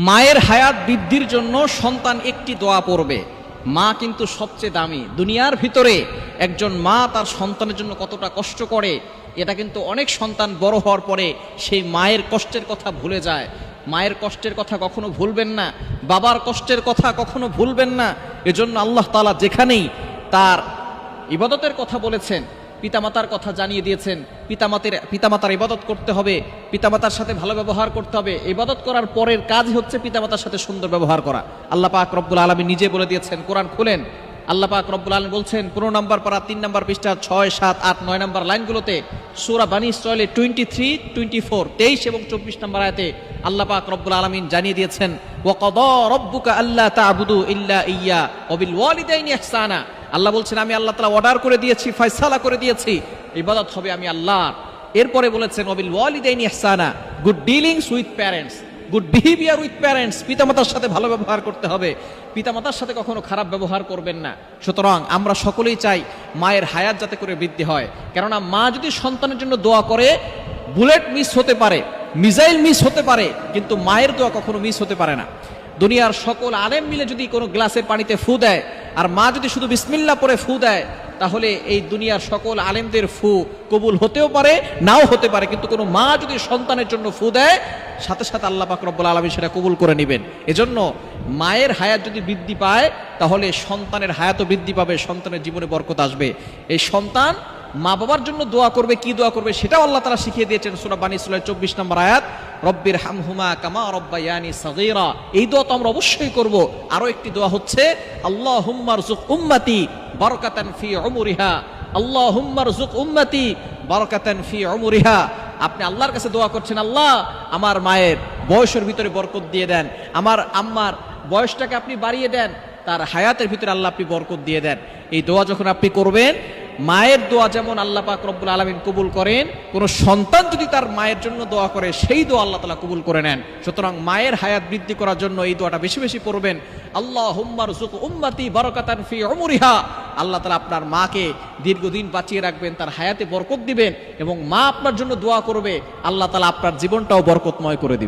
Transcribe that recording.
মায়ের হায়াত বৃদ্ধির জন্য সন্তান একটি দোয়া পড়বে। মা কিন্তু সবচেয়ে দামি। দুনিয়ার ভিতরে একজন মা তার সন্তানের জন্য কতটা কষ্ট করে, এটা কিন্তু অনেক সন্তান বড় হওয়ার পরে সেই মায়ের কষ্টের কথা ভুলে যায়। মায়ের কষ্টের কথা কখনো ভুলবেন না, বাবার কষ্টের কথা কখনো ভুলবেন না। এজন্য আল্লাহ তাআলা যেখানেই তার ইবাদতের কথা বলেছেন, পিতামাতার কথা জানিয়ে দিয়েছেন। পিতামাতার ইবাদত করতে হবে, পিতামাতার সাথে ভালো ব্যবহার করতে হবে। ইবাদত করার পরের কাজ হচ্ছে পিতামাতার সাথে সুন্দর ব্যবহার করা। আল্লাহ পাক রব্বুল আলামিন নিজে বলে দিয়েছেন, কোরআন খুলেন, আল্লাহ পাক রব্বুল আলামিন বলছেন 15 নম্বর পারা 3 নম্বর পৃষ্ঠা 6, 7, 8, 9 নম্বর লাইনগুলোতে সূরা বানী ইসরাঈলের 23, 24, 23 এবং 24 নম্বর আয়াতে আল্লাহ পাক রব্বুল আলামিন জানিয়ে দিয়েছেন, ওয়া ক্বাদা রাব্বুকা আল্লা তা'বুদু ইল্লা ইয়্যা ওয়া বিল ওয়ালিদাইনি ইহসানা। আল্লাহ বলছেন, আমি আল্লাহ তাআলা অর্ডার করে দিয়েছি, ফয়সালা করে দিয়েছি, ইবাদত হবে আমি আল্লাহর। এরপরে বলেছেন ওয়া বিল ওয়ালিদাইনি ইহসানা, good dealings with parents, good behaviour with parents. পিতামাতার সাথে ভালো ব্যবহার করতে হবে, পিতামাতার সাথে কখনো খারাপ ব্যবহার করবেন না। সুতরাং আমরা সকলেই চাই মায়ের হায়াত যাতে করে বৃদ্ধি হয়। কেননা মা যদি সন্তানের জন্য দোয়া করে, বুলেট মিস হতে পারে, মিসাইল মিস হতে পারে, কিন্তু মায়ের দোয়া কখনো মিস হতে পারে না। দুনিয়ার সকল আলেম মিলে যদি কোনো গ্লাসের পানিতে ফু দেয় আর মা যদি শুধু বিসমিল্লাহ পরে ফু দেয়, তাহলে এই দুনিয়ার সকল আলেমদের ফু কবুল হতেও পারে, নাও হতে পারে। কিন্তু কোনো মা যদি সন্তানের জন্য ফু দেয়, সাথে সাথে আল্লাহ পাক রব্বুল আলামিন সেটা কবুল করে নেবেন। এজন্য মায়ের হায়াত যদি বৃদ্ধি পায়, তাহলে সন্তানের হায়াতও বৃদ্ধি পাবে, সন্তানের জীবনে বরকত আসবে। এই সন্তান মা বাবার জন্য দোয়া করবে, কি দোয়া করবে সেটাও আল্লাহ তাআলা শিখিয়ে দিয়েছেন সূরা বানী ইসরাঈল 24 নম্বর আয়াত, রব্বির হামহুমা কামা রব্বায়ানি সাগীরা। এই দোয়া তো আমরা অবশ্যই করব। আরো একটি দোয়া হচ্ছে আল্লাহুম্মা রযুক উম্মতি বারাকাতান ফি উমরিহা, আল্লাহুম্মা রযুক উম্মতি বারাকাতান ফি উমরিহা। আপনি আল্লাহর কাছে দোয়া করছেন, আল্লাহ আমার মায়ের বয়সের ভিতরে বরকত দিয়ে দেন, আমার আম্মার বয়সটাকে আপনি বাড়িয়ে দেন, তার হায়াতের ভিতরে আল্লাহ আপনি বরকত দিয়ে দেন। এই দোয়া যখন আপনি করবেন, মায়ের দোয়া যেমন আল্লাহ পাক রব্বুল আলামিন কবুল করেন, কোন সন্তান যদি তার মায়ের জন্য দোয়া করে, সেই দোয়া আল্লাহ তাআলা কবুল করে নেন। সুতরাং মায়ের হায়াত বৃদ্ধি করার জন্য এই দোয়াটা বেশি বেশি পড়বেন, আল্লাহুম্মা রযুক উম্মতি বারাকাতান ফি উমরিহা। আল্লাহ তাআলা আপনার মাকে দীর্ঘদিন বাঁচিয়ে রাখবেন, তার হায়াতে বরকত দিবেন, এবং মা আপনার জন্য দোয়া করবে, আল্লাহ তাআলা আপনার জীবনটাও বরকতময় করে দিবেন।